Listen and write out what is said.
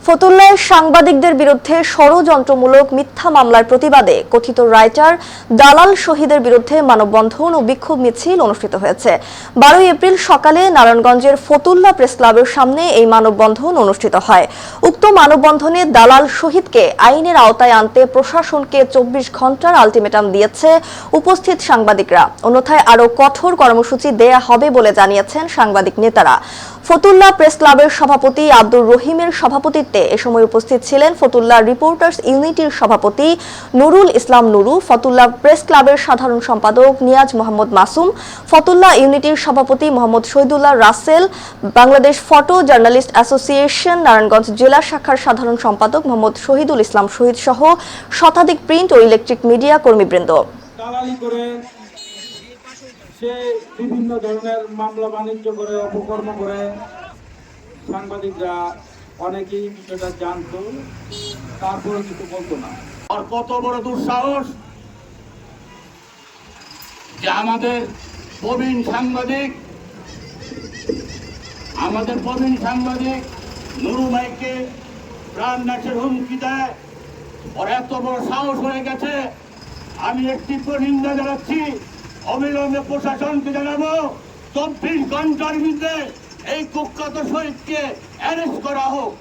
ফতুল্লায় সাংবাদিকদের বিরুদ্ধে ষড়যন্ত্রমূলক মিথ্যা মামলার প্রতিবাদে কথিত রাইটার দালাল শহীদের বিরুদ্ধে মানববন্ধন ও বিক্ষোভ মিছিল অনুষ্ঠিত হয়েছে। 12 এপ্রিল সকালে নারায়ণগঞ্জের ফতুল্লা প্রেস ক্লাবের সামনে এই মানববন্ধন অনুষ্ঠিত হয়। উক্ত মানববন্ধনে দালাল শহীদকে আইনের আওতায় আনতে প্রশাসনকে 24 ঘন্টার আলটিমেটাম দিয়েছে উপস্থিত সাংবাদিকরা। অন্যথায় আরও কঠোর কর্মসূচি দেয়া হবে বলে জানিয়েছেন সাংবাদিক নেতারা। ফতুল্লা প্রেস ক্লাবের সভাপতি আব্দুর রহিমের সভাপতিত্বে এ সময় উপস্থিত ছিলেন ফতুল্লা রিপোর্টার্স ইউনিটির সভাপতি নুরুল ইসলাম নুরু, ফতুল্লা প্রেস ক্লাবের সাধারণ সম্পাদক নিয়াজ মোহাম্মদ মাসুম, ফতুল্লা ইউনিটির সভাপতি Mohammad Shahidullah Rasel, Bangladesh photo journalist association Narayanganj জেলা শাখার সাধারণ সম্পাদক মোহাম্মদ শহীদুল ইসলাম শহীদ সহ শতাধিক প্রিন্ট ও ইলেকট্রিক মিডিয়া কর্মীবৃন্দ। সে বিভিন্ন ধরনের মামলা বাণিজ্য করে, অপকর্ম করে। সাংবাদিকরা অনেকেই বিষয়টা জানতো, তারপরে কিছু বলতো না। আর কত বড় দুঃসাহস যে আমাদের প্রবীণ সাংবাদিক নুরু ভাইকে প্রাণ নাশের হুমকি দেয়। ওর এত বড় সাহস হয়ে গেছে। আমি একটি নিন্দা জানাচ্ছি। অবিলম্বে প্রশাসনকে জানাবো 24 ঘন্টার মধ্যে এই কুখ্যাত শহীদকে অ্যারেস্ট করা হোক।